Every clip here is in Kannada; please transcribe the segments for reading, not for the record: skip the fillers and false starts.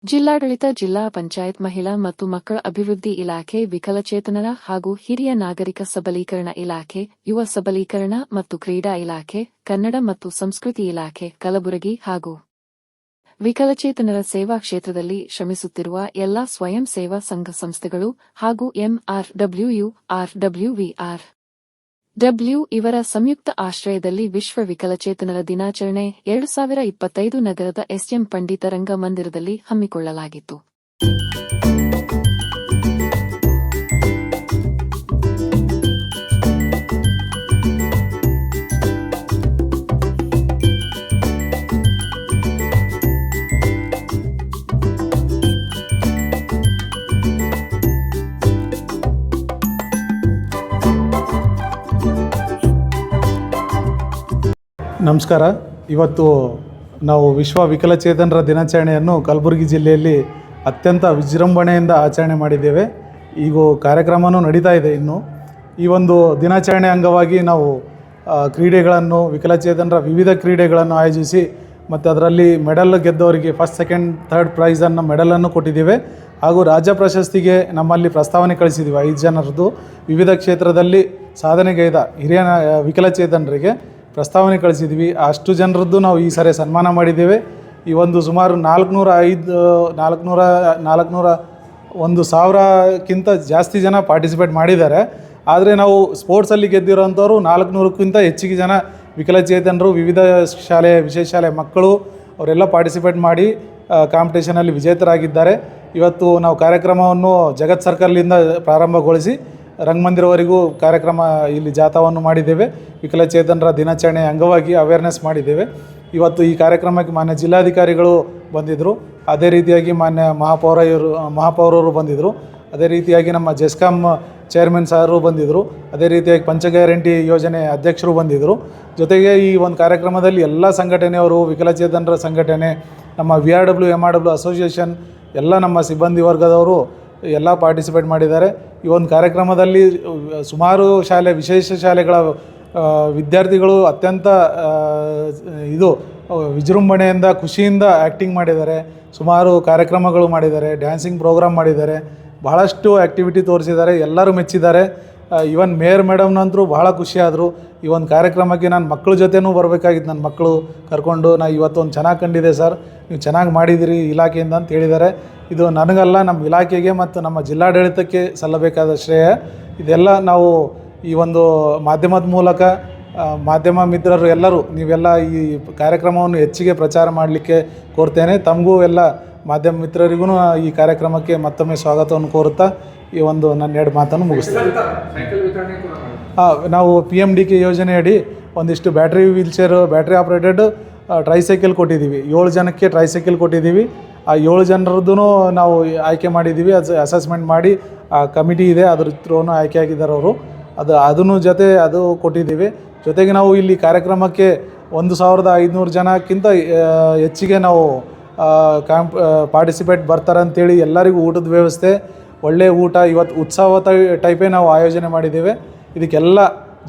ಜಿಲ್ಲಾಡಳಿತ, ಜಿಲ್ಲಾ ಪಂಚಾಯತ್, ಮಹಿಳಾ ಮತ್ತು ಮಕ್ಕಳ ಅಭಿವೃದ್ಧಿ ಇಲಾಖೆ, ವಿಕಲಚೇತನರ ಹಾಗೂ ಹಿರಿಯ ನಾಗರಿಕ ಸಬಲೀಕರಣ ಇಲಾಖೆ, ಯುವ ಸಬಲೀಕರಣ ಮತ್ತು ಕ್ರೀಡಾ ಇಲಾಖೆ, ಕನ್ನಡ ಮತ್ತು ಸಂಸ್ಕೃತಿ ಇಲಾಖೆ, ಕಲಬುರಗಿ ಹಾಗೂ ವಿಕಲಚೇತನರ ಸೇವಾ ಕ್ಷೇತ್ರದಲ್ಲಿ ಶ್ರಮಿಸುತ್ತಿರುವ ಎಲ್ಲಾ ಸ್ವಯಂ ಸೇವಾ ಸಂಘ ಸಂಸ್ಥೆಗಳು ಹಾಗೂ ಎಂಆರ್ಡಬ್ಲ್ಯೂಯು, ಆರ್ಡಬ್ಲ್ಯೂವಿಆರ್ ಡಬ್ಲ್ಯೂ ಇವರ ಸಂಯುಕ್ತ ಆಶ್ರಯದಲ್ಲಿ ವಿಶ್ವ ವಿಕಲಚೇತನರ ದಿನಾಚರಣೆ 2025 ನಗರದ ಎಸ್ಎಂ ಪಂಡಿತ ರಂಗ ಮಂದಿರದಲ್ಲಿ ಹಮ್ಮಿಕೊಳ್ಳಲಾಗಿತ್ತು. ನಮಸ್ಕಾರ. ಇವತ್ತು ನಾವು ವಿಶ್ವ ವಿಕಲಚೇತನರ ದಿನಾಚರಣೆಯನ್ನು ಕಲಬುರಗಿ ಜಿಲ್ಲೆಯಲ್ಲಿ ಅತ್ಯಂತ ವಿಜೃಂಭಣೆಯಿಂದ ಆಚರಣೆ ಮಾಡಿದ್ದೇವೆ. ಈಗ ಕಾರ್ಯಕ್ರಮವೂ ನಡೀತಾ ಇದೆ. ಇನ್ನು ಈ ಒಂದು ದಿನಾಚರಣೆ ಅಂಗವಾಗಿ ನಾವು ಕ್ರೀಡೆಗಳನ್ನು, ವಿಕಲಚೇತನರ ವಿವಿಧ ಕ್ರೀಡೆಗಳನ್ನು ಆಯೋಜಿಸಿ ಮತ್ತು ಅದರಲ್ಲಿ ಮೆಡಲ್ ಗೆದ್ದವರಿಗೆ ಫಸ್ಟ್, ಸೆಕೆಂಡ್, ಥರ್ಡ್ ಪ್ರೈಸನ್ನು ಮೆಡಲನ್ನು ಕೊಟ್ಟಿದ್ದೇವೆ. ಹಾಗೂ ರಾಜ್ಯ ಪ್ರಶಸ್ತಿಗೆ ನಮ್ಮಲ್ಲಿ ಪ್ರಸ್ತಾವನೆ ಕಳಿಸಿದ್ದೀವಿ 5 ಜನರದ್ದು. ವಿವಿಧ ಕ್ಷೇತ್ರದಲ್ಲಿ ಸಾಧನೆಗೈದ ಹಿರಿಯ ವಿಕಲಚೇತನರಿಗೆ ಪ್ರಸ್ತಾವನೆ ಕಳಿಸಿದ್ವಿ. ಅಷ್ಟು ಜನರದ್ದು ನಾವು ಈ ಸಾರಿ ಸನ್ಮಾನ ಮಾಡಿದ್ದೇವೆ. ಈ ಒಂದು ಸುಮಾರು 400,000ಕ್ಕಿಂತ ಜಾಸ್ತಿ ಜನ ಪಾರ್ಟಿಸಿಪೇಟ್ ಮಾಡಿದ್ದಾರೆ. ಆದರೆ ನಾವು ಸ್ಪೋರ್ಟ್ಸಲ್ಲಿ ಗೆದ್ದಿರೋಂಥವ್ರು 400ಕ್ಕಿಂತ ಹೆಚ್ಚಿಗೆ ಜನ ವಿಕಲಚೇತನರು, ವಿವಿಧ ಶಾಲೆ, ವಿಶೇಷ ಶಾಲೆ ಮಕ್ಕಳು ಅವರೆಲ್ಲ ಪಾರ್ಟಿಸಿಪೇಟ್ ಮಾಡಿ ಕಾಂಪಿಟೇಷನಲ್ಲಿ ವಿಜೇತರಾಗಿದ್ದಾರೆ. ಇವತ್ತು ನಾವು ಕಾರ್ಯಕ್ರಮವನ್ನು ಜಗತ್ ಸರ್ಕಲ್ನಿಂದ ಪ್ರಾರಂಭಗೊಳಿಸಿ ರಂಗಮಂದಿರವರೆಗೂ ಕಾರ್ಯಕ್ರಮ ಇಲ್ಲಿ ಜಾಥಾವನ್ನು ಮಾಡಿದ್ದೇವೆ. ವಿಕಲಚೇತನರ ದಿನಾಚರಣೆ ಅಂಗವಾಗಿ ಅವೇರ್ನೆಸ್ ಮಾಡಿದ್ದೇವೆ. ಇವತ್ತು ಈ ಕಾರ್ಯಕ್ರಮಕ್ಕೆ ಮಾನ್ಯ ಜಿಲ್ಲಾಧಿಕಾರಿಗಳು ಬಂದಿದ್ದರು. ಅದೇ ರೀತಿಯಾಗಿ ಮಾನ್ಯ ಮಹಾಪೌರರು ಬಂದಿದ್ದರು. ಅದೇ ರೀತಿಯಾಗಿ ನಮ್ಮ ಜೆಸ್ಕಾಂ ಚೇರ್ಮನ್ ಸಾರು ಬಂದಿದ್ದರು. ಅದೇ ರೀತಿಯಾಗಿ ಪಂಚ ಗ್ಯಾರಂಟಿ ಯೋಜನೆ ಅಧ್ಯಕ್ಷರು ಬಂದಿದ್ದರು. ಜೊತೆಗೆ ಈ ಒಂದು ಕಾರ್ಯಕ್ರಮದಲ್ಲಿ ಎಲ್ಲ ಸಂಘಟನೆಯವರು, ವಿಕಲಚೇತನರ ಸಂಘಟನೆ, ನಮ್ಮ VRW MRW ಅಸೋಸಿಯೇಷನ್, ಎಲ್ಲ ನಮ್ಮ ಸಿಬ್ಬಂದಿ ವರ್ಗದವರು ಎಲ್ಲ ಪಾರ್ಟಿಸಿಪೇಟ್ ಮಾಡಿದ್ದಾರೆ. ಈ ಒಂದು ಕಾರ್ಯಕ್ರಮದಲ್ಲಿ ಸುಮಾರು ಶಾಲೆ, ವಿಶೇಷ ಶಾಲೆಗಳ ವಿದ್ಯಾರ್ಥಿಗಳು ಅತ್ಯಂತ ವಿಜೃಂಭಣೆಯಿಂದ, ಖುಷಿಯಿಂದ ಆ್ಯಕ್ಟಿಂಗ್ ಮಾಡಿದ್ದಾರೆ. ಸುಮಾರು ಕಾರ್ಯಕ್ರಮಗಳು ಮಾಡಿದ್ದಾರೆ, ಡ್ಯಾನ್ಸಿಂಗ್ ಪ್ರೋಗ್ರಾಮ್ ಮಾಡಿದ್ದಾರೆ, ಬಹಳಷ್ಟು ಆ್ಯಕ್ಟಿವಿಟಿ ತೋರಿಸಿದ್ದಾರೆ. ಎಲ್ಲರೂ ಮೆಚ್ಚಿದ್ದಾರೆ. ಇವನ್ ಮೇಯರ್ ಮೇಡಮ್ನಂತರೂ ಬಹಳ ಖುಷಿಯಾದರು. ಈ ಒಂದು ಕಾರ್ಯಕ್ರಮಕ್ಕೆ ನಾನು ಮಕ್ಕಳ ಜೊತೆನೂ ಬರಬೇಕಾಗಿತ್ತು. ನನ್ನ ಮಕ್ಕಳು ಕರ್ಕೊಂಡು ಇವತ್ತೊಂದು ಚೆನ್ನಾಗಿ ಕಂಡಿದೆ ಸರ್, ನೀವು ಚೆನ್ನಾಗಿ ಮಾಡಿದಿರಿ ಇಲಾಖೆಯಿಂದ ಅಂತ ಹೇಳಿದ್ದಾರೆ. ಇದು ನನಗಲ್ಲ, ನಮ್ಮ ಇಲಾಖೆಗೆ ಮತ್ತು ನಮ್ಮ ಜಿಲ್ಲಾಡಳಿತಕ್ಕೆ ಸಲ್ಲಬೇಕಾದ ಶ್ರೇಯ. ಇದೆಲ್ಲ ನಾವು ಈ ಒಂದು ಮಾಧ್ಯಮದ ಮೂಲಕ, ಮಾಧ್ಯಮ ಮಿತ್ರರು ಎಲ್ಲರೂ ನೀವೆಲ್ಲ ಈ ಕಾರ್ಯಕ್ರಮವನ್ನು ಹೆಚ್ಚಿಗೆ ಪ್ರಚಾರ ಮಾಡಲಿಕ್ಕೆ ಕೋರ್ತೇನೆ. ತಮಗೂ ಎಲ್ಲ ಮಾಧ್ಯಮ ಮಿತ್ರರಿಗೂ ಈ ಕಾರ್ಯಕ್ರಮಕ್ಕೆ ಮತ್ತೊಮ್ಮೆ ಸ್ವಾಗತವನ್ನು ಕೋರುತ್ತಾ ಈ ಒಂದು ನನ್ನ 2 ಮಾತನ್ನು ಮುಗಿಸ್ತೇನೆ. ನಾವು PMDK ಯೋಜನೆಯಡಿ ಒಂದಿಷ್ಟು ಬ್ಯಾಟ್ರಿ ವೀಲ್ಚೇರು, ಬ್ಯಾಟ್ರಿ ಆಪ್ರೇಟೆಡ್ ಟ್ರೈಸೈಕಲ್ ಕೊಟ್ಟಿದ್ದೀವಿ. 7 ಜನಕ್ಕೆ ಟ್ರೈಸೈಕಲ್ ಕೊಟ್ಟಿದ್ದೀವಿ. ಆ 7 ಜನರದ್ದು ನಾವು ಆಯ್ಕೆ ಮಾಡಿದ್ದೀವಿ. ಅಸೆಸ್ಮೆಂಟ್ ಮಾಡಿ ಕಮಿಟಿ ಇದೆ, ಅದ್ರ ಥ್ರೂನು ಆಯ್ಕೆ ಆಗಿದ್ದಾರೆ ಅವರು. ಅದು ಕೊಟ್ಟಿದ್ದೀವಿ. ಜೊತೆಗೆ ನಾವು ಇಲ್ಲಿ ಕಾರ್ಯಕ್ರಮಕ್ಕೆ 1,500 ಜನಕ್ಕಿಂತ ಹೆಚ್ಚಿಗೆ ನಾವು ಪಾರ್ಟಿಸಿಪೇಟ್ ಬರ್ತಾರೆ ಅಂತೇಳಿ ಎಲ್ಲರಿಗೂ ಊಟದ ವ್ಯವಸ್ಥೆ, ಒಳ್ಳೆಯ ಊಟ, ಇವತ್ತು ಉತ್ಸವ ಟೈಪೇ ನಾವು ಆಯೋಜನೆ ಮಾಡಿದ್ದೇವೆ. ಇದಕ್ಕೆಲ್ಲ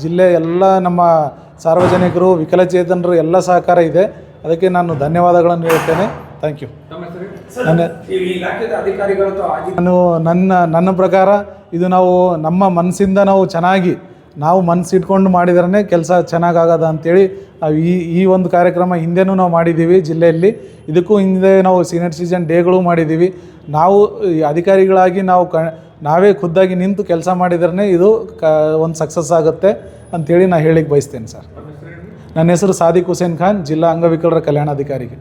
ಜಿಲ್ಲೆ, ಎಲ್ಲ ನಮ್ಮ ಸಾರ್ವಜನಿಕರು, ವಿಕಲಚೇತನರು ಎಲ್ಲ ಸಹಕಾರ ಇದೆ. ಅದಕ್ಕೆ ನಾನು ಧನ್ಯವಾದಗಳನ್ನು ಹೇಳ್ತೇನೆ. Thank you. ನನ್ನ ಪ್ರಕಾರ ಇದು ನಾವು ನಮ್ಮ ಮನಸ್ಸಿಂದ ನಾವು ಮನಸ್ಸಿಟ್ಕೊಂಡು ಮಾಡಿದ್ರೇ ಕೆಲಸ ಚೆನ್ನಾಗಾಗದ ಅಂಥೇಳಿ ನಾವು ಈ ಒಂದು ಕಾರ್ಯಕ್ರಮ ಹಿಂದೆನೂ ನಾವು ಮಾಡಿದ್ದೀವಿ ಜಿಲ್ಲೆಯಲ್ಲಿ. ಇದಕ್ಕೂ ಹಿಂದೆ ನಾವು ಸೀನಿಯರ್ ಸಿಟಿಜನ್ ಡೇಗಳು ಮಾಡಿದ್ದೀವಿ. ನಾವು ಅಧಿಕಾರಿಗಳಾಗಿ ನಾವೇ ಖುದ್ದಾಗಿ ನಿಂತು ಕೆಲಸ ಮಾಡಿದ್ರೇ ಇದು ಒಂದು ಸಕ್ಸಸ್ ಆಗುತ್ತೆ ಅಂಥೇಳಿ ನಾನು ಹೇಳಿಕ್ಕೆ ಬಯಸ್ತೇನೆ ಸರ್. ನನ್ನ ಹೆಸರು ಸಾದಿಕ್ ಹುಸೇನ್ ಖಾನ್, ಜಿಲ್ಲಾ ಅಂಗವಿಕಲರ ಕಲ್ಯಾಣಾಧಿಕಾರಿಗೆ.